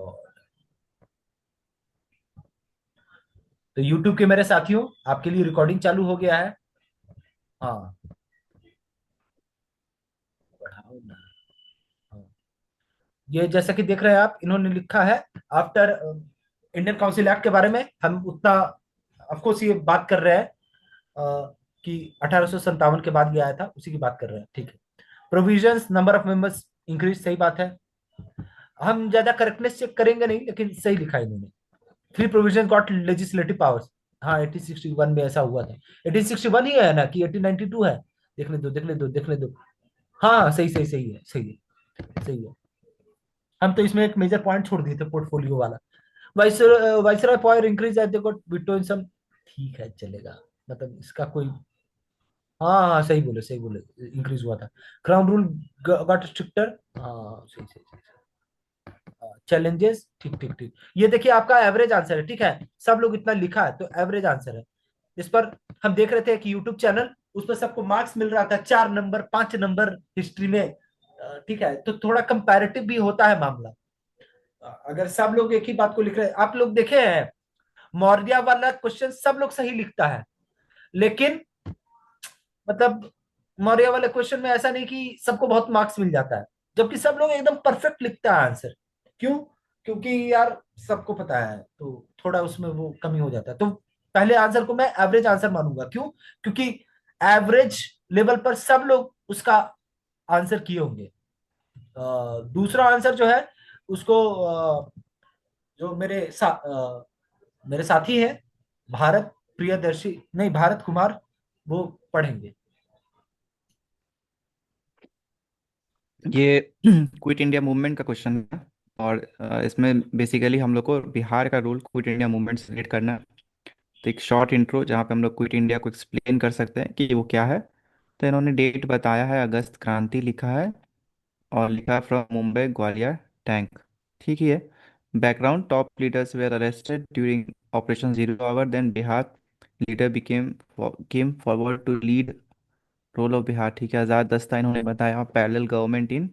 God. तो YouTube के मेरे साथियों, आपके लिए रिकॉर्डिंग चालू हो गया है। हाँ, बढ़ाओ ना। हाँ। ये जैसा कि देख रहे हैं आप, इन्होंने लिखा है आफ्टर इंडियन काउंसिल एक्ट के बारे में हम उतना ऑफकोर्स ये बात कर रहे हैं कि 1857 के बाद ये आया था, उसी की बात कर रहे हैं। ठीक है। Provisions number of members increase, सही बात है। हम ज्यादा करेक्टनेस चेक करेंगे नहीं, लेकिन सही लिखा है इन्होंने। Three provision got legislative powers. हाँ, 1861 में ऐसा हुआ था। 1861 ही है ना कि 1892 है? देखने दो, देखने दो, देखने दो। हाँ हाँ, सही सही सही है, सही है, सही है। हम तो इसमें एक मेजर पॉइंट छोड़ दिए थे, पोर्टफोलियो वाला। Viceroy power increase at the got veto in some. ठीक है, चलेगा। मतलब इसका कोई। हाँ हाँ, सही बोले, सही बोले। इंक्रीज हुआ था। Crown rule got stricter. हाँ, सही सही सही। चैलेंजेस, ठीक ठीक ठीक। ये देखिए आपका एवरेज आंसर है, ठीक है। सब लोग इतना लिखा है तो एवरेज आंसर है। इस पर हम देख रहे थे कि यूट्यूब चैनल, उस पर सबको मार्क्स मिल रहा था 4 नंबर, 5 नंबर हिस्ट्री में। ठीक है, तो थोड़ा कंपैरेटिव भी होता है मामला। अगर सब लोग एक ही बात को लिख रहे हैं, आप लोग देखे हैं मौर्य वाला क्वेश्चन सब लोग सही लिखता है, लेकिन मतलब मौर्य वाले क्वेश्चन में ऐसा नहीं कि सबको बहुत मार्क्स मिल जाता है, जबकि सब लोग एकदम परफेक्ट लिखता है आंसर। क्यों? क्योंकि यार सबको पता है, तो थोड़ा उसमें वो कमी हो जाता है। तो पहले आंसर को मैं एवरेज आंसर मानूंगा। क्यों? क्योंकि एवरेज लेवल पर सब लोग उसका आंसर किए होंगे। दूसरा आंसर जो है उसको जो मेरे साथी है, भारत प्रियदर्शी, नहीं, भारत कुमार, वो पढ़ेंगे। ये क्विट इंडिया मूवमेंट का क्वेश्चन है। और इसमें बेसिकली हम लोग को बिहार का रोल क्विट इंडिया मूवमेंट से रिलेट करना है। तो एक शॉर्ट इंट्रो जहाँ पे हम लोग क्विट इंडिया को एक्सप्लेन कर सकते हैं कि वो क्या है। तो इन्होंने डेट बताया है, अगस्त क्रांति लिखा है, और लिखा फ्रॉम मुंबई ग्वालियर टैंक। ठीक ही है। Background, top leaders were arrested during operation zero hour, then Bihar leader became came forward to lead role of Bihar. ठीक है। आज़ाद दस्ता इन्होंने बताया, पैरेलल गवर्नमेंट इन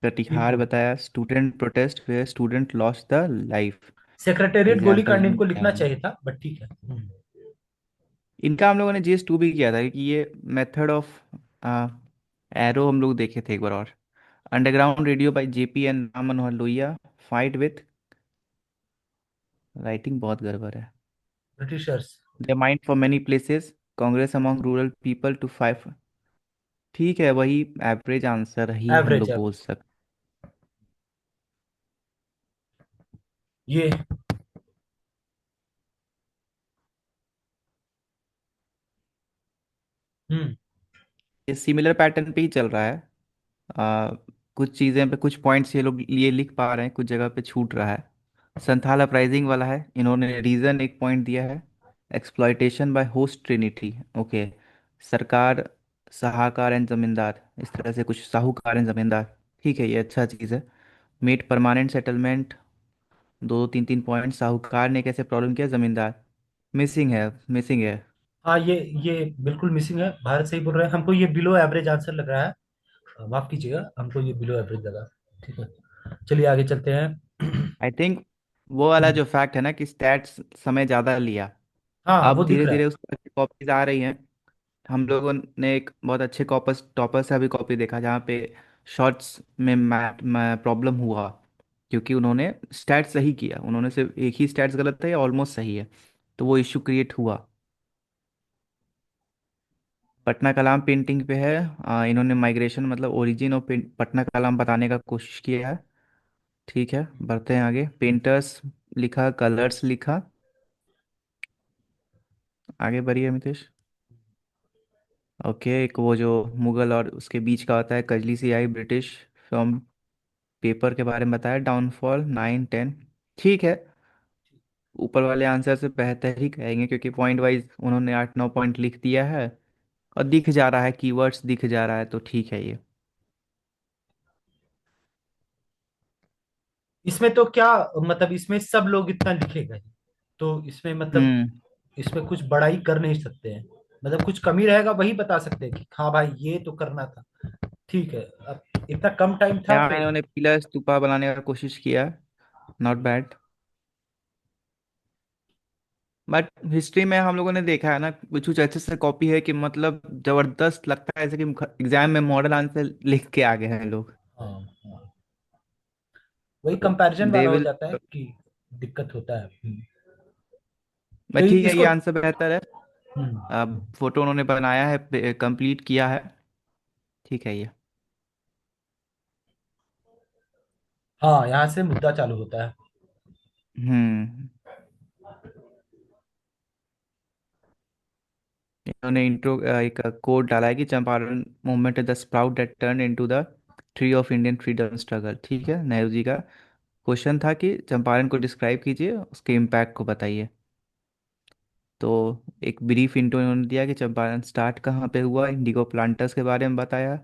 कटिहार बिल्कुल। बताया, student protest where student lost the life. Secretariat example गोलीकांड इनको लिखना इन्होंने चाहिए था, बट ठीक है। इनका हम लोगों ने जीएस 2 भी किया था कि ये मेथड ऑफ एरो हम लोग देखे थे एक बार। और underground radio by JP and Ram Manohar Lohia, fight with, writing बहुत गड़बड़ है, Britishers. The mind for many places, Congress among rural people to five. ठीक है, वही एवरेज आंसर ही हम एवरेज लोग है। बोल सकते। ये। हम्म। ये सिमिलर पैटर्न पे ही चल रहा है। आ, कुछ चीज़ें पे कुछ पॉइंट्स ये लोग ये लिख पा रहे हैं, कुछ जगह पे छूट रहा है। संथाल अपराइजिंग वाला है, इन्होंने रीज़न एक पॉइंट दिया है, exploitation bye host Trinity. Okay. सरकार, साहूकार एंड जमींदार, इस तरह से कुछ, साहूकार एंड जमींदार। ठीक है, ये अच्छा चीज़ है। मेड परमानेंट सेटलमेंट, दो तीन तीन पॉइंट, साहूकार ने कैसे प्रॉब्लम किया, जमींदार मिसिंग है, मिसिंग है। हाँ, ये बिल्कुल मिसिंग है। भारत सही बोल रहे हैं, हमको ये बिलो एवरेज आंसर लग रहा है। माफ कीजिएगा, हमको ये बिलो एवरेज लगा। ठीक है, चलिए आगे चलते हैं। आई थिंक वो वाला हम्म। जो फैक्ट है ना कि स्टैट्स समय ज़्यादा लिया, हाँ, वो अब दिख धीरे रहा है। धीरे उस पर कॉपीज आ रही हैं। हम लोगों ने एक बहुत अच्छे कॉपर्स टॉपर से अभी कॉपी देखा जहाँ पे शॉर्ट्स में मैथ में प्रॉब्लम हुआ, क्योंकि उन्होंने स्टैट्स सही किया, उन्होंने सिर्फ एक ही स्टैट्स गलत था या ऑलमोस्ट सही है, तो वो इशू क्रिएट हुआ। पटना कलाम पेंटिंग पे है। इन्होंने माइग्रेशन मतलब ओरिजिन ऑफ पटना कलाम बताने का कोशिश किया है। ठीक है, बढ़ते हैं आगे। पेंटर्स लिखा, कलर्स लिखा। आगे बढ़िए मितेश। ओके, एक वो जो मुगल और उसके बीच का होता है, कजली सी आई ब्रिटिश फ्रॉम पेपर के बारे में बताया, डाउनफॉल 9 10। ठीक है, ऊपर वाले आंसर से बेहतर ही कहेंगे क्योंकि पॉइंट वाइज उन्होंने 8 9 पॉइंट लिख दिया है, और दिख जा रहा है, कीवर्ड्स दिख जा रहा है, तो ठीक है ये। इसमें तो क्या, मतलब इसमें सब लोग इतना लिखेगा ही, तो इसमें मतलब हम्म। इसमें कुछ बड़ाई कर नहीं सकते हैं। मतलब कुछ कमी रहेगा वही बता सकते हैं कि हाँ भाई ये तो करना था। ठीक है, अब इतना कम टाइम था यहाँ तो। इन्होंने पीला स्तूपा बनाने का कोशिश किया, नॉट बैड। बट हिस्ट्री में हम लोगों ने देखा है ना, कुछ कुछ अच्छे से कॉपी है कि मतलब जबरदस्त लगता है, जैसे कि एग्जाम में मॉडल आंसर लिख के आ गए हैं लोग। हाँ हाँ, वही कंपैरिजन दे वाला हो विल। जाता है कि दिक्कत होता है। तो बट ठीक है, इसको ये आंसर बेहतर है। अब हम्म, फोटो उन्होंने बनाया है, कंप्लीट किया है। ठीक है ये। हाँ, यहाँ से मुद्दा चालू होता है। हम्म। इन्होंने इंट्रो एक कोड डाला है कि Champaran movement is the sprout that turn into the tree of Indian freedom struggle. ठीक है, नेहरू जी का क्वेश्चन था कि चंपारण को डिस्क्राइब कीजिए, उसके इम्पैक्ट को बताइए। तो एक ब्रीफ इंट्रो इन्होंने दिया कि चंपारण स्टार्ट कहाँ पे हुआ, इंडिगो प्लांटर्स के बारे में बताया,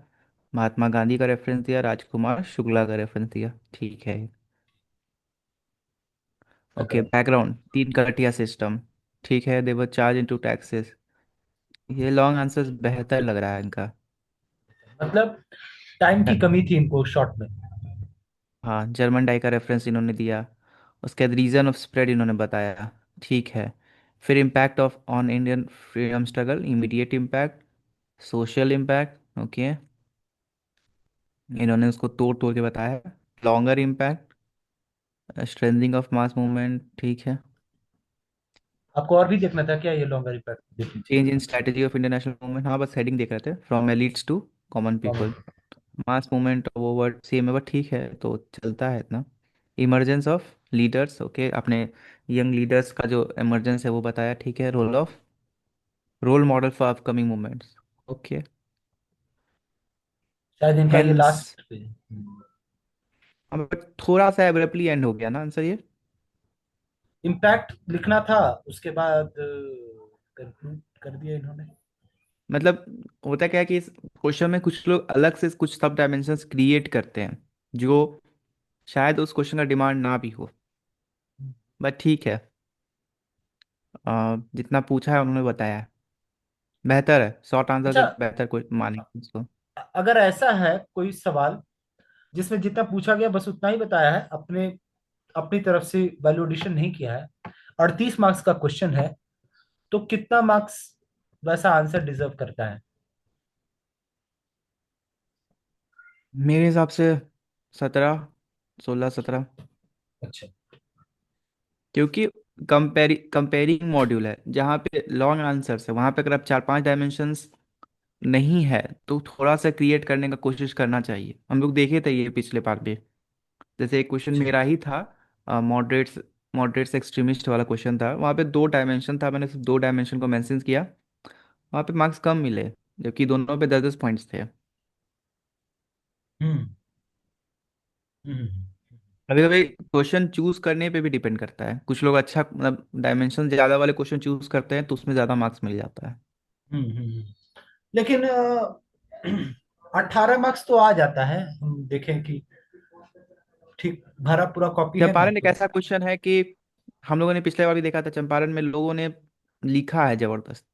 महात्मा गांधी का रेफरेंस दिया, राजकुमार शुक्ला का रेफरेंस दिया। ठीक है। Okay, background. बैकग्राउंड तीन कलटिया सिस्टम। ठीक है, देवर चार्ज इनटू टैक्सेस। ये लॉन्ग आंसर्स बेहतर लग रहा है इनका। मतलब टाइम की कमी थी इनको शॉर्ट में। हाँ, जर्मन डाई का रेफरेंस इन्होंने दिया। उसके बाद रीजन ऑफ स्प्रेड इन्होंने बताया। ठीक है। फिर impact of on Indian freedom struggle, immediate impact, social impact. Okay, इन्होंने उसको तोड़ तोड़ के बताया। Longer impact, strengthening of mass movement. ठीक है। आपको और भी देखना था क्या, ये लॉन्गर इम्पैक्ट देख लीजिए। Change in strategy of Indian national movement, हाँ बस हेडिंग देख रहे थे, from elites to common common. People. Mass movement वो वर्ड सेम है, बट ठीक है तो चलता है इतना। इमरजेंस ऑफ लीडर्स, ओके, अपने यंग लीडर्स का जो इमरजेंस है वो बताया। ठीक है। Role model for upcoming movements. Okay. शायद इनका ये हेंस। लास्ट पे। बट थोड़ा सा एब्रप्टली एंड हो गया ना आंसर ये। इम्पैक्ट लिखना था, उसके बाद कंक्लूड कर दिया इन्होंने। मतलब होता क्या है कि इस क्वेश्चन में कुछ लोग अलग से कुछ सब डायमेंशंस क्रिएट करते हैं, जो शायद उस क्वेश्चन का डिमांड ना भी हो। बट ठीक है, जितना पूछा है उन्होंने बताया है। बेहतर है, शॉर्ट आंसर अच्छा, से बेहतर कोई मानेंगे इसको। अगर ऐसा है कोई सवाल जिसमें जितना पूछा गया बस उतना ही बताया है, अपने अपनी तरफ से वैल्यू एडिशन नहीं किया है, 38 मार्क्स का क्वेश्चन है, तो कितना मार्क्स वैसा आंसर डिजर्व करता है? मेरे हिसाब से 17, 16, 17। अच्छा। क्योंकि कंपेयरिंग मॉड्यूल है, जहाँ पे लॉन्ग आंसर्स है, वहाँ पे अगर आप 4 5 डायमेंशंस नहीं है तो थोड़ा सा क्रिएट करने का कोशिश करना चाहिए। हम लोग देखे थे ये पिछले बार भी। जैसे एक क्वेश्चन अच्छा। मेरा ही था, मॉडरेट्स मॉडरेट्स एक्सट्रीमिस्ट वाला क्वेश्चन था, वहाँ पे 2 डायमेंशन था, मैंने सिर्फ 2 डायमेंशन को मेंशन किया, वहाँ पे मार्क्स कम मिले, जबकि दोनों पे 10 10 पॉइंट्स थे। हम्म हम्म। कभी कभी क्वेश्चन चूज करने पे भी डिपेंड करता है, कुछ लोग अच्छा मतलब डायमेंशन ज़्यादा वाले क्वेश्चन चूज करते हैं तो उसमें ज़्यादा मार्क्स मिल जाता है। लेकिन 18 मार्क्स तो आ जाता है, हम देखें कि ठीक भरा पूरा कॉपी है ना चंपारण एक तो। ऐसा क्वेश्चन है कि हम लोगों ने पिछले बार भी देखा था, चंपारण में लोगों ने लिखा है जबरदस्त।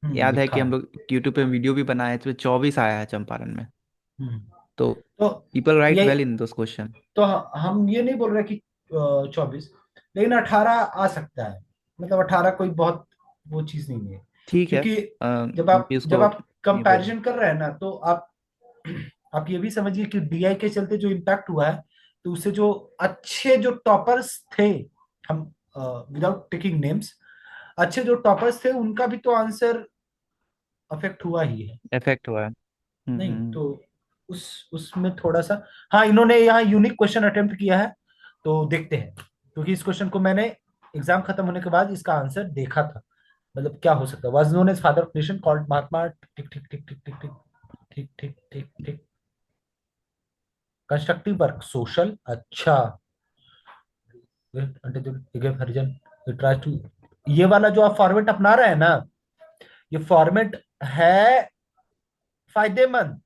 याद है लिखा कि हम है। लोग यूट्यूब पे वीडियो भी बनाए थे, 24 आया है चंपारण में। हम्म। तो तो पीपल राइट ये वेल इन दोस क्वेश्चन। तो हम ये नहीं बोल रहे कि 24, लेकिन 18 आ सकता है। मतलब 18 कोई बहुत वो चीज नहीं है। ठीक है। क्योंकि जब हम आप भी जब उसको आप ये बोल। कंपैरिजन कर रहे हैं ना, तो आप ये भी समझिए कि डीआई के चलते जो इम्पैक्ट हुआ है, तो उससे जो अच्छे जो टॉपर्स थे, हम विदाउट टेकिंग नेम्स, अच्छे जो टॉपर्स थे उनका भी तो आंसर अफेक्ट हुआ ही है। इफेक्ट हुआ है। नहीं हम्म। तो उसमें थोड़ा सा, हाँ, इन्होंने यहाँ यूनिक क्वेश्चन अटेम्प्ट किया है, तो देखते हैं। क्योंकि इस क्वेश्चन को मैंने एग्जाम खत्म होने के बाद इसका आंसर देखा था। मतलब क्या हो सकता है, was known as father of nation, called Mahatma, tick tick tick tick tick tick tick tick tick tick, constructive work, social, अच्छा, हरिजन, ट्राई टू, ये वाला जो आप फॉर्मेट अपना रहे हैं ना, ये फॉर्मेट है फायदेमंद।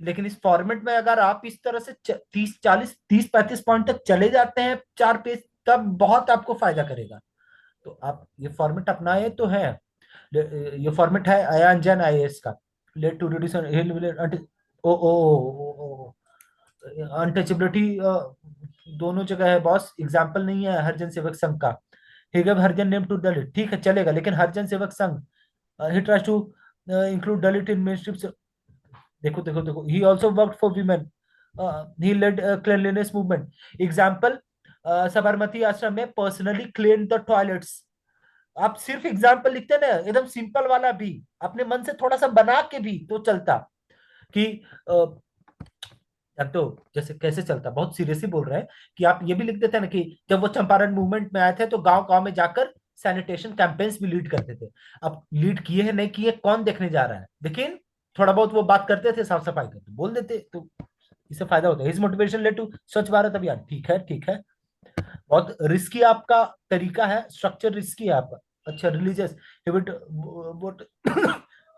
लेकिन इस फॉर्मेट में अगर आप इस तरह से 30 40 30 35 पॉइंट तक चले जाते हैं 4 पेज, तब बहुत आपको फायदा करेगा। तो आप ये फॉर्मेट अपनाए तो है। ये फॉर्मेट है अयान जैन आईएएस का, let to reduce oh oh untouchability दोनों जगह है बॉस, एग्जाम्पल नहीं है हरिजन सेवक संघ का। ही गव हरिजन नेम टू दलित, ठीक है चलेगा, लेकिन Harijan Sevak Sangh, he tries to include Dalit in main. देखो देखो देखो, he also work for women, he led cleanliness movement. Example, Sabarmati Ashram में पर्सनली क्लीन द टॉयलेट्स। आप सिर्फ एग्जाम्पल लिखते ना, एकदम सिंपल वाला भी, अपने मन से थोड़ा सा बना के भी तो चलता कि तो जैसे कैसे चलता, बहुत सीरियसली बोल रहे हैं कि आप ये भी लिख देते ना कि जब वो चंपारण मूवमेंट में आए थे तो गांव गांव में जाकर सैनिटेशन कैंपेन्स भी लीड करते थे। अब लीड किए हैं नहीं किए कौन देखने जा रहा है, लेकिन थोड़ा बहुत वो बात करते थे, साफ सफाई करते बोल देते, तो इससे फायदा होता है। हिज मोटिवेशन लेड टू स्वच्छ भारत अभियान, ठीक है ठीक है। बहुत रिस्की आपका तरीका है, स्ट्रक्चर रिस्की है आपका। अच्छा, रिलीजियस वोट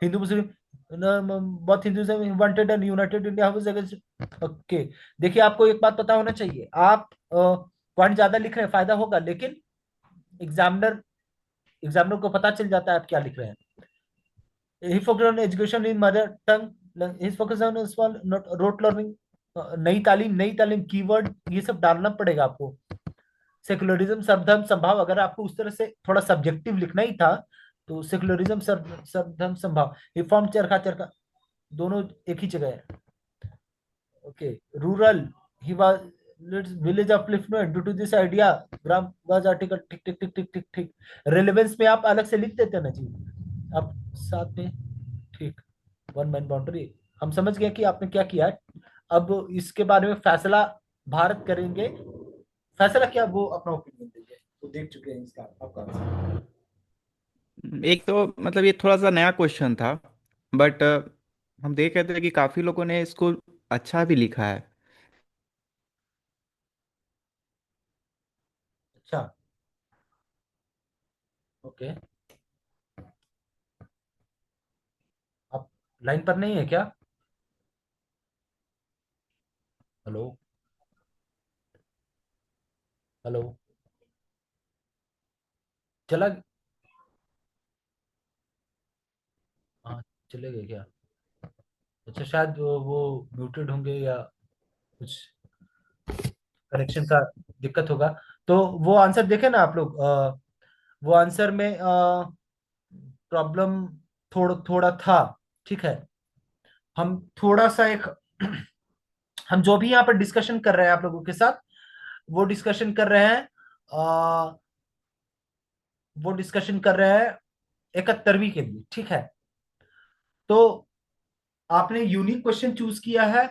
हिंदू मुस्लिम, बहुत Hindu wanted and United India house against. Okay, देखिए आपको एक बात पता होना चाहिए, आप पॉइंट ज्यादा लिख रहे हैं फायदा होगा, लेकिन एग्जामिनर एग्जामिनर को पता चल जाता है आप क्या लिख रहे हैं। He focus on education in mother tongue, he focus on small not rote learning. Nai Talim keyword ये सब डालना पड़ेगा आपको। सेकुलरिज्म सर्वधर्म संभाव, अगर आपको उस तरह से थोड़ा सब्जेक्टिव लिखना ही था तो सेकुलरिज्म सर्वधर्म संभाव, रिफॉर्म चरखा चरखा, दोनों एक ही जगह है। Okay, rural, he was village upliftment due to this idea, ग्राम वाज आर्टिकल, ठीक ठीक ठीक ठीक ठीक ठीक। रेलेवेंस में आप अलग से लिख देते ना जी, आप साथ में, ठीक। वन मैन बाउंड्री, हम समझ गए कि आपने क्या किया है। अब इसके बारे में फैसला भारत करेंगे। फैसला क्या, वो अपना ओपिनियन देंगे, वो देख चुके हैं इसका आपका आंसर। एक तो मतलब ये थोड़ा सा नया क्वेश्चन था, बट हम देख रहे थे कि काफ़ी लोगों ने इसको अच्छा भी लिखा है। अच्छा, ओके। आप लाइन पर नहीं है क्या? हेलो, हेलो, चला? हाँ, चले गए क्या? अच्छा, शायद वो म्यूटेड होंगे या कुछ कनेक्शन का दिक्कत होगा। तो वो आंसर देखे ना आप लोग, वो आंसर में प्रॉब्लम थोड़ा थोड़ा था, ठीक है। हम थोड़ा सा एक हम जो भी यहाँ पर डिस्कशन कर रहे हैं आप लोगों के साथ, वो डिस्कशन कर रहे हैं, अ, वो डिस्कशन कर रहे हैं 71वीं के लिए, ठीक है। तो आपने यूनिक क्वेश्चन चूज किया है,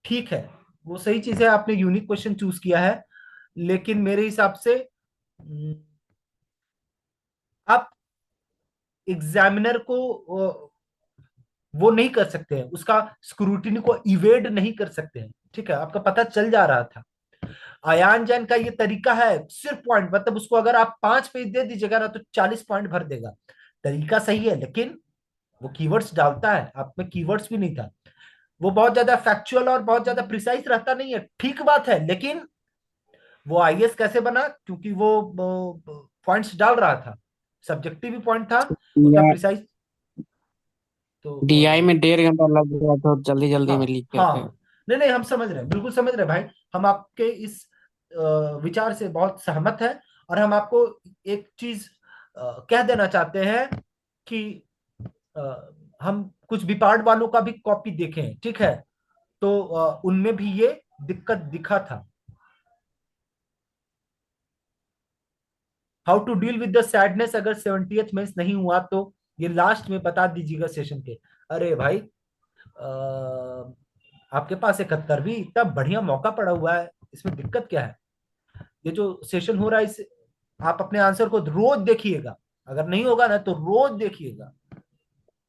ठीक है, वो सही चीज है, आपने यूनिक क्वेश्चन चूज किया है, लेकिन मेरे हिसाब से आप एग्जामिनर को वो नहीं कर सकते हैं, उसका स्क्रूटिनी को इवेड नहीं कर सकते हैं, ठीक है। आपका पता चल जा रहा था। आयान जैन का ये तरीका है, सिर्फ पॉइंट, मतलब उसको अगर आप 5 पेज दे दीजिएगा ना तो 40 पॉइंट भर देगा। तरीका सही है, लेकिन वो कीवर्ड्स डालता है, आप में कीवर्ड्स भी नहीं था। वो बहुत ज्यादा फैक्चुअल और बहुत ज्यादा प्रिसाइज रहता नहीं है, ठीक बात है, लेकिन वो आईएएस कैसे बना, क्योंकि वो पॉइंट्स डाल रहा था, सब्जेक्टिव भी पॉइंट था, उतना या प्रिसाइज। तो डीआई में 1.5 घंटा लग गया तो जल्दी जल्दी में हाँ लीक हाँ, करते हैं। नहीं नहीं, हम समझ रहे हैं, बिल्कुल समझ रहे हैं भाई। हम आपके इस विचार से बहुत सहमत है, और हम आपको एक चीज कह देना चाहते हैं कि अ, हम कुछ बिपार्ड वालों का भी कॉपी देखें, ठीक है। तो उनमें भी ये दिक्कत दिखा था। How to deal with the sadness, अगर 70th मेंस नहीं हुआ तो ये लास्ट में बता दीजिएगा सेशन के। अरे भाई, आपके पास 71वीं इतना बढ़िया मौका पड़ा हुआ है, इसमें दिक्कत क्या है? ये जो सेशन हो रहा है, इस आप अपने आंसर को रोज देखिएगा, अगर नहीं होगा ना तो रोज देखिएगा,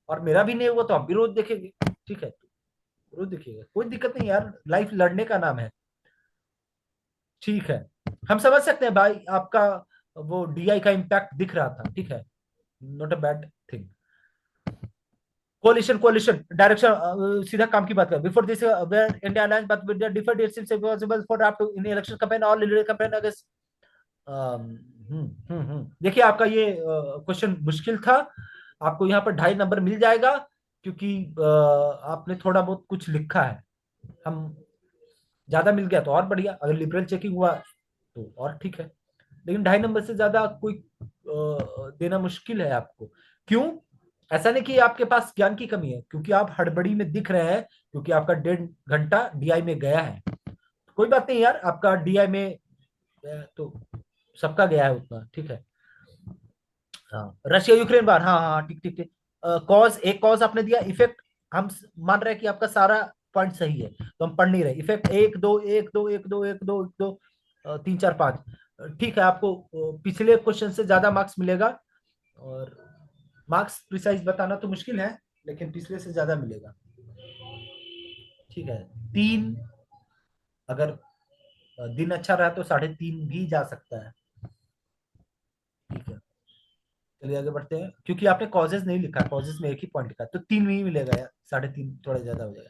और मेरा भी नहीं होगा तो आप भी रोज देखेंगे, ठीक है। रोज देखिएगा, कोई दिक्कत नहीं यार, लाइफ लड़ने का नाम है, ठीक है। हम समझ सकते हैं भाई, आपका वो डीआई का इम्पैक्ट दिख रहा था, ठीक है, not a bad thing. Coalition coalition direction, सीधा काम की बात कर, before this were India alliance but with the different it seems possible for draft in election campaign और लीडर कैंपेन अगेंस्ट। देखिए आपका ये क्वेश्चन मुश्किल था, आपको यहाँ पर 2.5 नंबर मिल जाएगा, क्योंकि आपने थोड़ा बहुत कुछ लिखा है। हम ज्यादा मिल गया तो और बढ़िया, अगर लिबरल चेकिंग हुआ तो और ठीक है, लेकिन 2.5 नंबर से ज्यादा कोई देना मुश्किल है आपको। क्यों? ऐसा नहीं कि आपके पास ज्ञान की कमी है, क्योंकि आप हड़बड़ी में दिख रहे हैं, क्योंकि आपका 1.5 घंटा डीआई में गया है। कोई बात नहीं यार, आपका डीआई में तो सबका गया है उतना, ठीक है। हाँ, रशिया यूक्रेन बार, हाँ हाँ हाँ, ठीक ठीक ठीक। कॉज, एक कॉज आपने दिया, इफेक्ट हम मान रहे हैं कि आपका सारा पॉइंट सही है, तो हम पढ़ नहीं रहे। इफेक्ट एक दो एक दो एक दो एक दो एक दो, 3 4 5, ठीक है। आपको पिछले क्वेश्चन से ज्यादा मार्क्स मिलेगा, और मार्क्स प्रिसाइज बताना तो मुश्किल है, लेकिन पिछले से ज्यादा मिलेगा, ठीक है। 3, अगर दिन अच्छा रहा तो 3.5 भी जा सकता है, ठीक है। चलिए आगे बढ़ते हैं, क्योंकि आपने कॉजेज नहीं लिखा, कॉजेज में एक ही पॉइंट लिखा, तो 3 में ही मिलेगा यार, 3.5 थोड़ा ज्यादा हो जाएगा।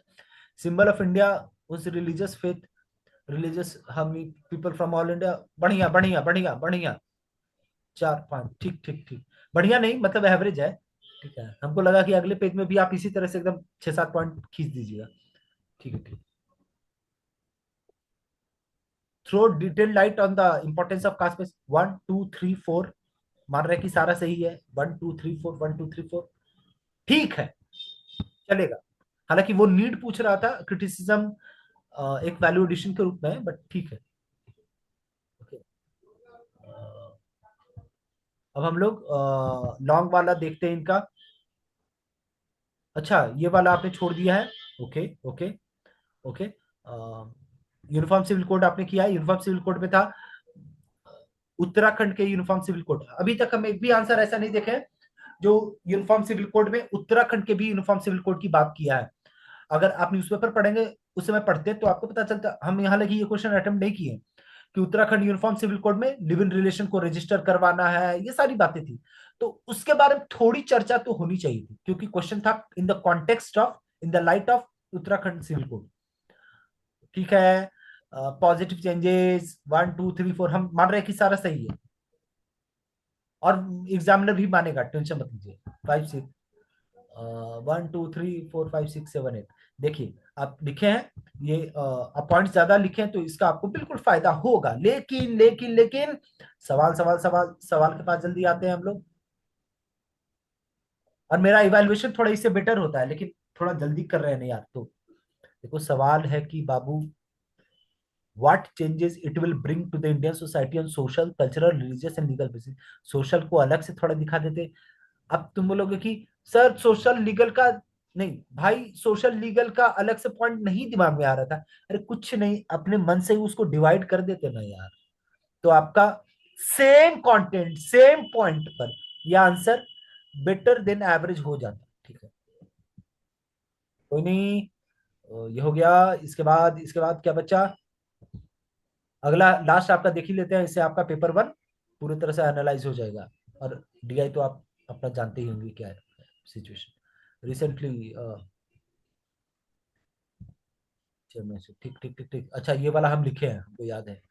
सिंबल ऑफ इंडिया उस रिलीजियस फेथ, रिलीजियस हम पीपल फ्रॉम ऑल इंडिया, बढ़िया बढ़िया बढ़िया बढ़िया, 4 5, ठीक ठीक ठीक। बढ़िया नहीं मतलब एवरेज है, ठीक है। हमको लगा कि अगले पेज में भी आप इसी तरह से एकदम 6 7 पॉइंट खींच दीजिएगा, ठीक है ठीक। Throw detail light on the importance of caste, 1 2 3 4, मान रहे कि सारा सही है, 1 2 3 4, 1 2 3 4, ठीक है, चलेगा। हालांकि वो नीड पूछ रहा था क्रिटिसिज्म एक वैल्यू एडिशन के रूप में, बट ठीक है, ओके। अब हम लोग लॉन्ग वाला देखते हैं इनका। अच्छा, ये वाला आपने छोड़ दिया है, okay okay okay. Uniform civil code आपने किया है, यूनिफॉर्म सिविल कोड में था उत्तराखंड के यूनिफॉर्म सिविल कोड। अभी तक हम एक भी आंसर ऐसा नहीं देखे जो यूनिफॉर्म सिविल कोड में उत्तराखंड के भी यूनिफॉर्म सिविल कोड की बात किया है। अगर आप न्यूज़पेपर पढ़ेंगे, उस समय पढ़ते तो आपको पता चलता। हम यहाँ लगे ये क्वेश्चन अटेम्प्ट नहीं किए कि उत्तराखंड यूनिफॉर्म सिविल कोड में लिव इन रिलेशन को रजिस्टर करवाना है, ये सारी बातें थी। तो उसके बारे में थोड़ी चर्चा तो होनी चाहिए थी, क्योंकि क्वेश्चन था in the context of, in the light of Uttarakhand civil code, ठीक है। पॉजिटिव चेंजेस 1 2 3 4, हम मान रहे हैं कि सारा सही है, और एग्जामिनर भी मानेगा, टेंशन मत लीजिए। 5 6, 1 2 3 4 5 6 7 8, देखिए आप लिखे हैं ये, आप पॉइंट ज्यादा लिखे हैं तो इसका आपको बिल्कुल फायदा होगा, लेकिन लेकिन लेकिन सवाल सवाल सवाल सवाल के पास जल्दी आते हैं हम लोग, और मेरा इवैल्यूएशन थोड़ा इससे बेटर होता है, लेकिन थोड़ा जल्दी कर रहे हैं ना यार। तो देखो सवाल है कि बाबू, what changes it will bring to the Indian society on social cultural religious and legal basis. Social को अलग से थोड़ा दिखा देते। अब तुम बोलोगे कि सर सोशल लीगल का, नहीं भाई, सोशल लीगल का अलग से पॉइंट नहीं दिमाग में आ रहा था। अरे कुछ नहीं, अपने मन से ही उसको डिवाइड कर देते ना यार, तो आपका सेम कंटेंट सेम पॉइंट पर यह आंसर बेटर देन एवरेज हो जाता, ठीक है। कोई नहीं, ये हो गया। इसके बाद क्या बचा? अगला लास्ट आपका देख ही लेते हैं, इससे आपका पेपर 1 पूरी तरह से एनालाइज हो जाएगा। और डीआई तो आप अपना जानते ही होंगे क्या है सिचुएशन रिसेंटली। चेयरमैन से, ठीक ठीक ठीक ठीक। अच्छा, ये वाला हम लिखे हैं, हमको याद है।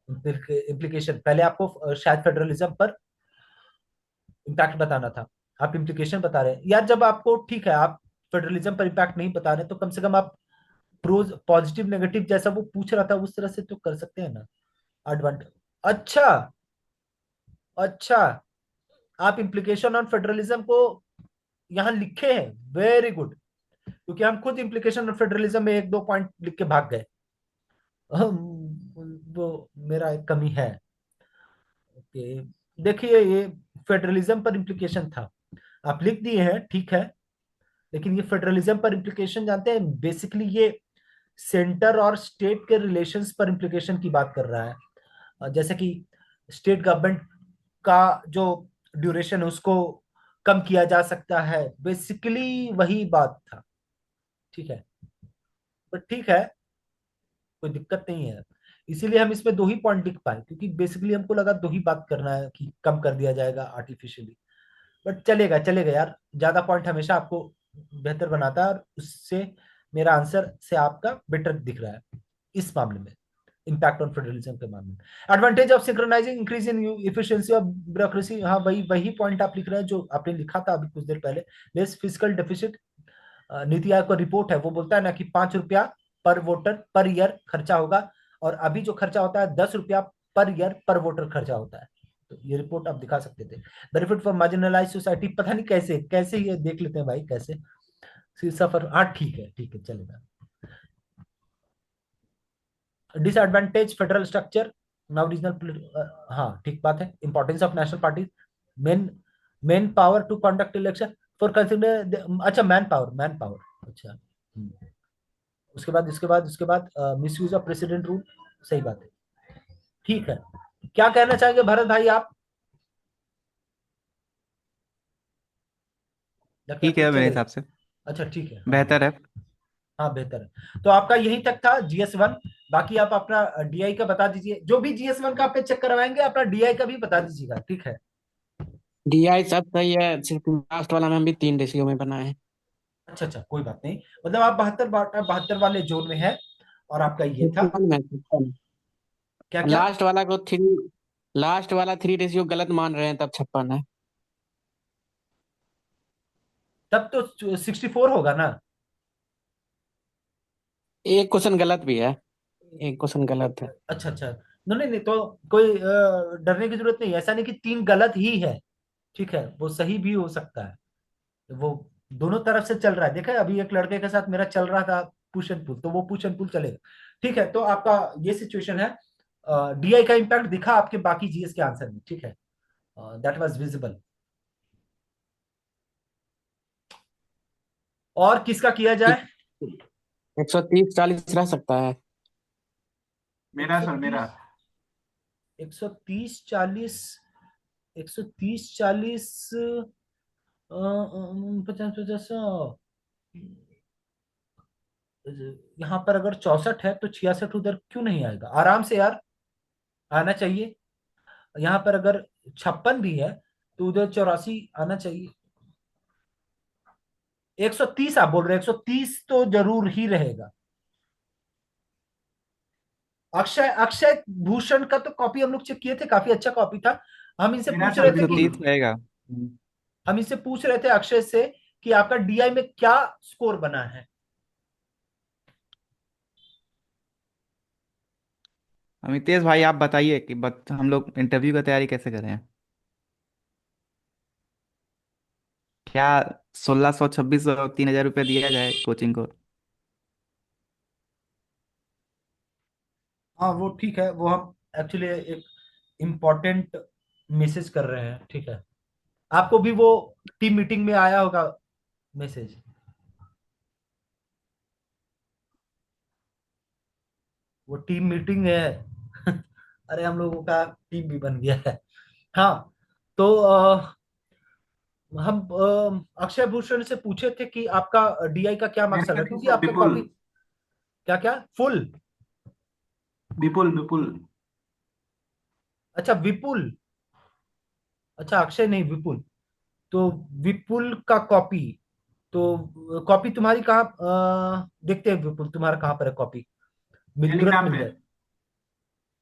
इम्प्लीकेशन, पहले आपको शायद फेडरलिज्म पर इम्पैक्ट बताना था, आप इम्प्लीकेशन बता रहे हैं यार। जब आपको, ठीक है, आप फेडरलिज्म पर इम्पैक्ट नहीं बता रहे, तो कम से कम आप प्रोज पॉजिटिव नेगेटिव जैसा वो पूछ रहा था उस तरह से तो कर सकते हैं ना, एडवांटेज। अच्छा अच्छा, आप इम्प्लीकेशन ऑन फेडरलिज्म को यहाँ लिखे हैं, वेरी गुड। क्योंकि हम खुद इम्प्लीकेशन ऑन फेडरलिज्म में 1 2 पॉइंट लिख के भाग गए, वो मेरा एक कमी है, ओके। देखिए ये फेडरलिज्म पर इम्प्लीकेशन था, आप लिख दिए हैं, ठीक है। लेकिन ये फेडरलिज्म पर इम्प्लीकेशन जानते हैं, बेसिकली ये सेंटर और स्टेट के रिलेशंस पर इम्प्लीकेशन की बात कर रहा है। जैसे कि स्टेट गवर्नमेंट का जो ड्यूरेशन है उसको कम किया जा सकता है, बेसिकली वही बात था, ठीक है। पर ठीक है, कोई दिक्कत नहीं है। इसीलिए हम इसमें 2 ही पॉइंट लिख पाए, क्योंकि बेसिकली हमको लगा 2 ही बात करना है कि कम कर दिया जाएगा आर्टिफिशियली। बट चलेगा चलेगा यार, ज्यादा पॉइंट हमेशा आपको बेहतर बनाता है, और उससे मेरा आंसर से आपका बेटर दिख रहा है इस मामले में, इम्पैक्ट ऑन फेडरलिज्म के मामले में। Advantage of synchronising increase in efficiency of bureaucracy, हाँ वही वही पॉइंट आप लिख रहे हैं जो आपने लिखा था अभी कुछ देर पहले। Less physical deficit, NITI Aayog का रिपोर्ट है, वो बोलता है ना कि 5 रुपया पर वोटर पर ईयर खर्चा होगा, और अभी जो खर्चा होता है 10 रुपया पर ईयर पर वोटर खर्चा होता है। तो ये रिपोर्ट आप दिखा सकते थे। बेनिफिट फॉर मार्जिनलाइज सोसाइटी, पता नहीं कैसे कैसे, ये देख लेते हैं भाई कैसे। सफर, हाँ ठीक है चलेगा। Disadvantage federal structure, now regional, हाँ ठीक बात है। Importance of national party, main main power to conduct election for consider, अच्छा मैन पावर, अच्छा। उसके बाद misuse of president rule, सही बात है, ठीक है। क्या कहना चाहेंगे भरत भाई आप? लगता है ठीक है ठीक मेरे चलेगा। हिसाब से। अच्छा ठीक है, हाँ हाँ। बेहतर है। हाँ बेहतर है, तो आपका यही तक था GS1। बाकी आप अपना DI का बता दीजिए, जो भी GS1 का आप पे चेक करवाएंगे अपना DI का भी बता दीजिएगा, ठीक है। डीआई सब सही है, सिर्फ लास्ट वाला में भी 3 रेशियो में बना है। अच्छा कोई बात नहीं, मतलब आप 72 वाले जोन में है, और आपका ये था। 56 में 56। क्या क्या? लास्ट वाला 3 रेशियो गलत मान रहे हैं, तब 56 है। तब तो 64 होगा ना? एक क्वेश्चन गलत भी है, एक क्वेश्चन गलत है। अच्छा, नहीं नहीं, तो कोई डरने की जरूरत नहीं है। ऐसा नहीं कि 3 गलत ही है, ठीक है, वो सही भी हो सकता है। वो दोनों तरफ से चल रहा है, देखा है? अभी एक लड़के के साथ मेरा चल रहा था पुश एंड पुल, तो वो पुश एंड पुल चलेगा। ठीक है, तो आपका ये सिचुएशन है। DI का इम्पैक्ट दिखा आपके बाकी GS के आंसर में, ठीक है, दैट वाज विजिबल। और किसका किया जाए? 130 40 रह सकता है। एक मेरा सौ सर मेरा। तीस 130 40, 130 40, 50 50, यहाँ पर अगर 64 है तो 66 उधर क्यों नहीं आएगा? आराम से यार, आना चाहिए। यहाँ पर अगर 56 भी है तो उधर 84 आना चाहिए। 130 आप बोल रहे हैं, 130 तो जरूर ही रहेगा। अक्षय अक्षय भूषण का तो कॉपी हम लोग चेक किए थे, काफी अच्छा कॉपी था। हम इनसे मेरा पूछ सर रहे थे तो कि 30 बिल्कुल। रहेगा। हम इनसे पूछ रहे थे अक्षय से कि आपका DI में क्या स्कोर बना है। अमितेश भाई आप बताइए कि हम लोग इंटरव्यू का तैयारी कैसे करें? क्या 1600 2600 3000 रुपये दिया जाए कोचिंग को? हाँ वो ठीक है, वो हम एक्चुअली एक इम्पोर्टेंट मैसेज कर रहे हैं, ठीक है। आपको भी वो टीम मीटिंग में आया होगा मैसेज। वो टीम मीटिंग है। अरे हम लोगों का टीम भी बन गया है। हाँ, तो हम अक्षय भूषण से पूछे थे कि आपका DI का क्या मार्क्स चल मेरा रहा है, नहीं क्योंकि सर, आपका विपुल। कॉपी क्या क्या फुल। विपुल विपुल। अच्छा विपुल, अच्छा अक्षय नहीं विपुल। तो विपुल का कॉपी, तो कॉपी तुम्हारी कहाँ, देखते हैं विपुल तुम्हारा कहाँ पर है कॉपी। मिल तुरंत टेलीग्राम मिल पे। जाए।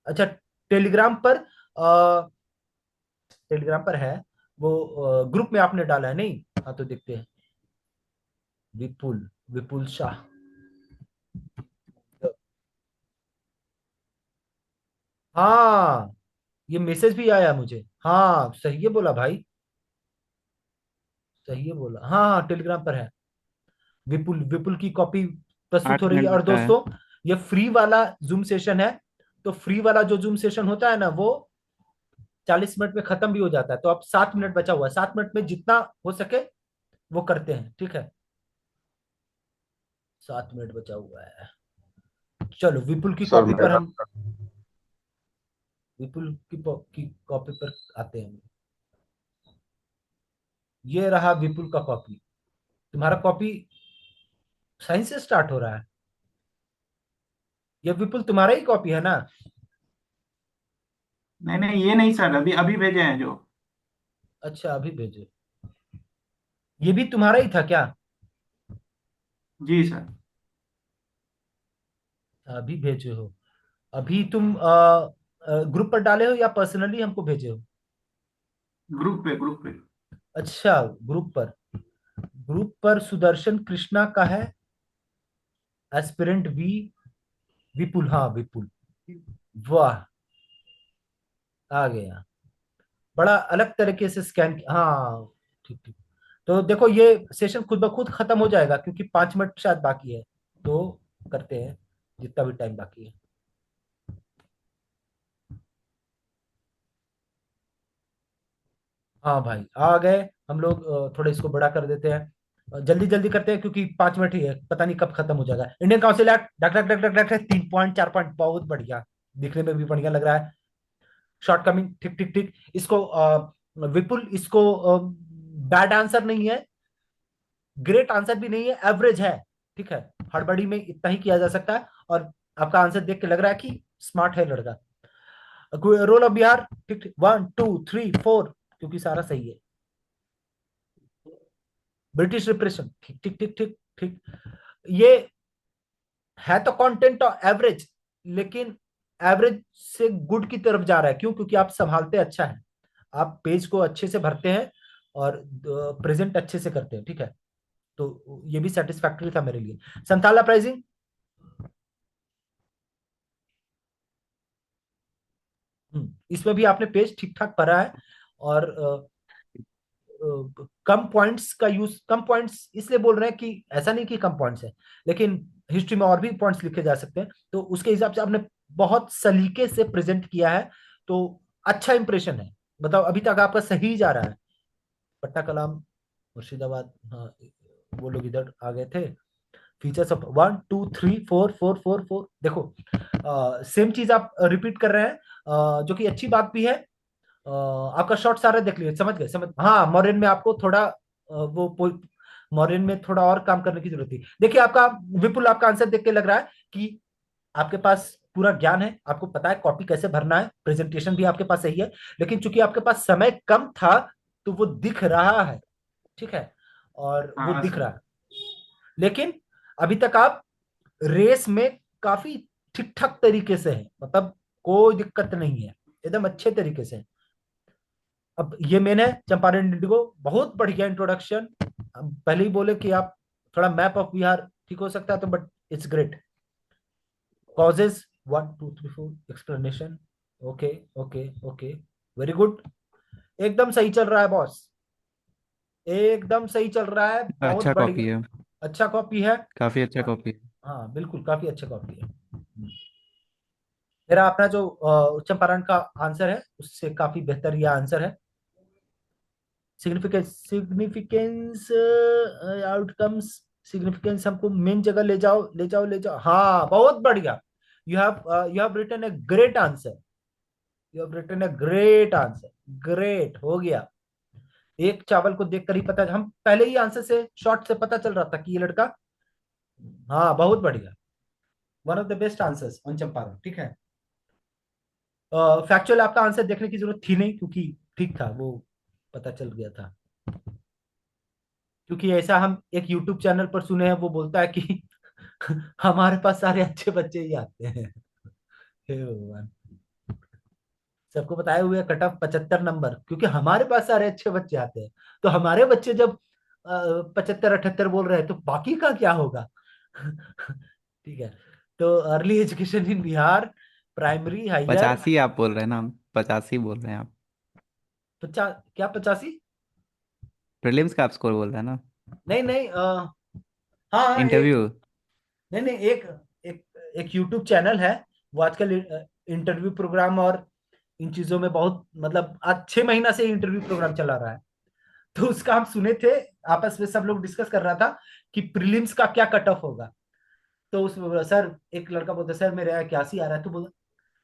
अच्छा, टेलीग्राम पर, अ, टेलीग्राम पर है वो, ग्रुप में आपने डाला है नहीं? हाँ तो देखते हैं। विपुल, विपुल शाह, हाँ ये मैसेज भी आया मुझे, हाँ सही है बोला भाई, सही है बोला, हाँ हाँ टेलीग्राम पर है। विपुल विपुल की कॉपी प्रस्तुत हो आठ रही है। मिनट और बचा है। दोस्तों, ये फ्री वाला जूम सेशन है, तो फ्री वाला जो जूम सेशन होता है ना, वो 40 मिनट में खत्म भी हो जाता है। तो अब 7 मिनट बचा हुआ है, 7 मिनट में जितना हो सके वो करते हैं, ठीक है। 7 मिनट बचा हुआ है, चलो विपुल की सर कॉपी पर मेरा हम, विपुल की कॉपी पर आते हैं। ये रहा विपुल का कॉपी। तुम्हारा कॉपी साइंस से स्टार्ट हो रहा है। ये विपुल तुम्हारा ही कॉपी है ना? नहीं नहीं, ये नहीं सर, अभी अभी भेजे हैं जो। अच्छा अभी भेजे, ये भी तुम्हारा ही था क्या? जी सर। अभी भेजे हो? अभी तुम ग्रुप पर डाले हो या पर्सनली हमको भेजे हो? ग्रुप पे। अच्छा, ग्रुप पर, ग्रुप पर सुदर्शन कृष्णा का है। एस्पिरेंट वी, विपुल, हाँ विपुल, वाह, आ गया। बड़ा अलग तरीके से स्कैन, हाँ ठीक ठीक। तो देखो ये सेशन खुद ब खुद खत्म हो जाएगा क्योंकि 5 मिनट शायद बाकी है, तो करते हैं जितना भी टाइम बाकी है। हाँ भाई आ गए हम लोग, थोड़ा इसको बड़ा कर देते हैं, जल्दी जल्दी करते हैं क्योंकि 5 मिनट ही है, पता नहीं कब खत्म हो जाएगा। Indian council act, duck duck duck duck duck duck, 3 point 4 point, बहुत बढ़िया, दिखने में भी बढ़िया लग रहा है। शॉर्ट कमिंग, ठीक ठीक ठीक। इसको विपुल, इसको बैड आंसर नहीं है, ग्रेट आंसर भी नहीं है, एवरेज है, ठीक है। हड़बड़ी में इतना ही किया जा सकता है, और आपका आंसर देख के लग रहा है कि स्मार्ट है लड़का। रोल ऑफ बिहार, ठीक ठीक, 1 2 3 4, क्योंकि सारा सही है। ब्रिटिश रिप्रेशन, ठीक ठीक ठीक ठीक ठीक। ये है तो कंटेंट एवरेज, लेकिन एवरेज से गुड की तरफ जा रहा है, क्यों? क्योंकि आप संभालते अच्छा है, आप पेज को अच्छे से भरते हैं और प्रेजेंट अच्छे से करते हैं, ठीक है। तो ये भी सेटिस्फैक्टरी था मेरे लिए। संथाला प्राइसिंग, इसमें भी आपने पेज ठीक ठाक भरा है, और कम पॉइंट्स का यूज, कम पॉइंट्स इसलिए बोल रहे हैं कि ऐसा नहीं कि कम पॉइंट्स है, लेकिन हिस्ट्री में और भी पॉइंट्स लिखे जा सकते हैं, तो उसके हिसाब से आपने बहुत सलीके से प्रेजेंट किया है, तो अच्छा इंप्रेशन है। बताओ अभी तक आपका सही जा रहा है। पट्टा कलाम, मुर्शिदाबाद, हाँ वो लोग इधर आ गए थे। फीचर्स ऑफ 1 2 3 4 4 4 4, देखो सेम चीज आप रिपीट कर रहे हैं, जो कि अच्छी बात भी है। आपका शॉर्ट सारा देख लीजिए, समझ गए, समझ, हाँ मॉडर्न में आपको थोड़ा मॉडर्न में थोड़ा और काम करने की जरूरत थी। देखिए आपका विपुल, आपका आंसर देख के लग रहा है कि आपके पास पूरा ज्ञान है, आपको पता है कॉपी कैसे भरना है, प्रेजेंटेशन भी आपके पास सही है, लेकिन चूंकि आपके पास समय कम था, तो वो दिख रहा है, ठीक है, और वो हाँ दिख सर। रहा है। लेकिन अभी तक आप रेस में काफी ठीक ठाक तरीके से हैं, मतलब कोई दिक्कत नहीं है, एकदम अच्छे तरीके से। अब ये मेन है चंपारण इंडिगो, बहुत बढ़िया इंट्रोडक्शन। हम पहले ही बोले कि आप थोड़ा मैप ऑफ बिहार ठीक हो सकता है, तो but it's great. Causes, 1 2 3 4, explanation, okay okay okay, very good, एकदम सही चल रहा है बॉस, एकदम सही चल रहा है, बहुत अच्छा कॉपी बढ़िया। है, अच्छा कॉपी है। काफ़ी अच्छा हाँ, कॉपी है। हाँ बिल्कुल काफी अच्छा कॉपी है। मेरा अपना जो चंपारण का आंसर है उससे काफी बेहतर यह आंसर है। सिग्निफिकेंस, सिग्निफिकेंस, आउटकम्स, सिग्निफिकेंस, हमको मेन जगह ले जाओ ले जाओ ले जाओ, हाँ बहुत बढ़िया। You have written a great answer, you have written a great answer, great हो गया। एक चावल को देखकर ही पता, हम पहले ही आंसर से शॉर्ट से पता चल रहा था कि ये लड़का, हाँ बहुत बढ़िया, one of the best answers on Champaran, ठीक है। फैक्चुअल आपका आंसर देखने की जरूरत थी नहीं, क्योंकि ठीक था वो, पता चल गया था। क्योंकि ऐसा हम एक यूट्यूब चैनल पर सुने हैं, वो बोलता है कि हमारे पास सारे अच्छे बच्चे ही आते हैं। हे भगवान, सबको बताए हुए कट ऑफ 75 नंबर, क्योंकि हमारे पास सारे अच्छे बच्चे आते हैं, तो हमारे बच्चे जब 75 78 बोल रहे हैं, तो बाकी का क्या होगा? ठीक है। तो early education in Bihar, primary, higher, 85 आप बोल रहे हैं ना, 85 बोल रहे हैं आप। 85? प्रीलिम्स का आप स्कोर बोल रहे हैं ना? नहीं नहीं, हाँ एक, इंटरव्यू। नहीं नहीं, एक एक यूट्यूब चैनल है, वो आजकल इंटरव्यू प्रोग्राम और इन चीजों में बहुत, मतलब आज 6 महीना से इंटरव्यू प्रोग्राम चला रहा है, तो उसका हम सुने थे, आपस में सब लोग डिस्कस कर रहा था कि प्रीलिम्स का क्या कट ऑफ होगा। तो उस सर, एक लड़का बोलता है सर मेरा 81 आ रहा है, तो बोल,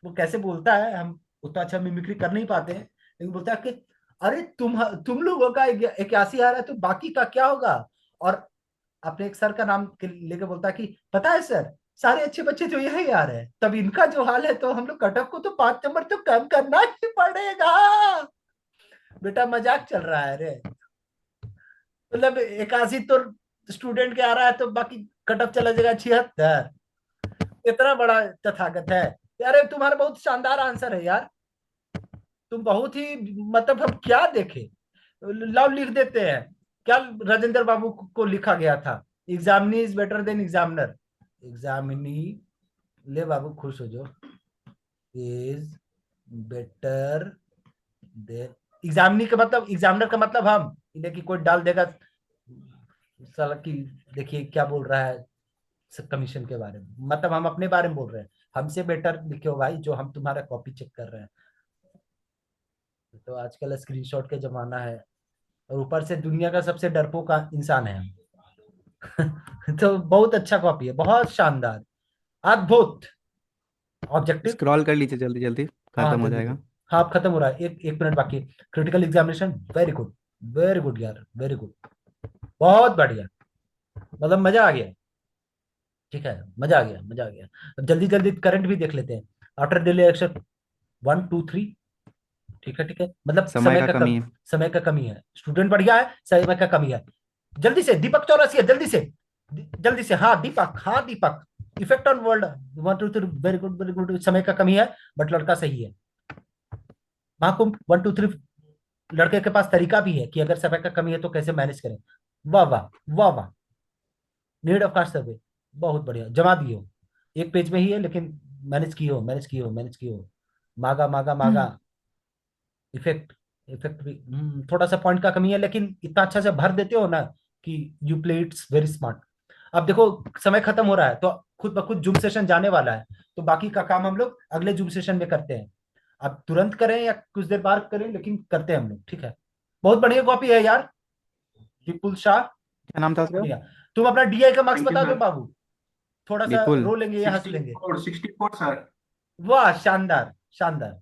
वो कैसे बोलता है, हम उतना अच्छा मिमिक्री कर नहीं पाते हैं, लेकिन बोलता है कि अरे तुम लोगों का 81 आ रहा है, तो बाकी का क्या होगा? और अपने एक सर का नाम लेके बोलता है कि पता है सर, सारे अच्छे बच्चे तो यही आ रहे हैं, तब इनका जो हाल है, तो हम लोग कट ऑफ को तो 5 नंबर तो कम करना ही पड़ेगा। बेटा मजाक चल रहा है रे, मतलब 81 तो स्टूडेंट के आ रहा है, तो बाकी कट ऑफ चला जाएगा 76, इतना बड़ा तथागत है। अरे तुम्हारा बहुत शानदार आंसर है यार, तुम बहुत ही, मतलब हम क्या देखे, लव लिख देते हैं क्या? राजेंद्र बाबू को लिखा गया था, examinee is better than examiner, examinee, ले बाबू खुश हो जो, इज बेटर देन, एग्जामिनी का मतलब, एग्जामिनर का मतलब हम, इन्हें की कोई डाल देगा साला की, देखिए क्या बोल रहा है कमीशन के बारे में, मतलब हम अपने बारे में बोल रहे हैं, हमसे बेटर लिखे हो भाई, जो हम तुम्हारा कॉपी चेक कर रहे हैं। तो आजकल स्क्रीनशॉट के जमाना है, और ऊपर से दुनिया का सबसे डरपोक इंसान है हम। तो बहुत अच्छा कॉपी है, बहुत शानदार, अद्भुत, ऑब्जेक्टिव। स्क्रॉल कर लीजिए जल्दी जल्दी, हाँ खत्म हो जल्दी जाएगा। जल्दी, हाँ अब खत्म हो रहा है, एक एक मिनट बाकी। Critical examination, very good, very good यार, वेरी गुड, बहुत बढ़िया, मतलब मजा आ गया। ठीक है, मजा आ गया, मजा आ गया। अब जल्दी जल्दी करंट भी देख लेते हैं, आफ्टर डेली इलेक्शन 1 2 3। ठीक है ठीक है, मतलब समय का कमी है। समय का कमी है, स्टूडेंट बढ़िया है, समय का कमी है। जल्दी से दीपक चौरसिया, जल्दी से, जल्दी से, हाँ दीपक, हाँ Deepak, effect on world 1 2 3, very good very good, समय का कमी है, बट लड़का सही है। महाकुंभ 1 2 3, लड़के के पास तरीका भी है कि अगर समय का कमी है तो कैसे मैनेज करें। वाह वाह, वाह वाह, नीड ऑफ कास्ट सर्वे, बहुत बढ़िया, जमा दिए हो, एक पेज में ही है लेकिन मैनेज की हो, मैनेज की हो, मैनेज की हो। मागा मागा मागा, इफेक्ट, इफेक्ट भी थोड़ा सा पॉइंट का कमी है, लेकिन इतना अच्छा से भर देते हो ना कि you play it's very smart. अब देखो समय खत्म हो रहा है, तो खुद ब खुद जूम सेशन जाने वाला है, तो बाकी का काम हम लोग अगले जूम सेशन में करते हैं। अब तुरंत करें या कुछ देर बाद करें, लेकिन करते हैं हम लोग, ठीक है। बहुत बढ़िया कॉपी है यार, विपुल शाह, क्या नाम था उसका? बढ़िया। तुम अपना डीआई का मार्क्स थैंक यू बता दो सर। बाबू, थोड़ा सा विपुल। रो लेंगे या हंस सिक्सटी लेंगे। Four 64 sir. वाह शानदार, शानदार,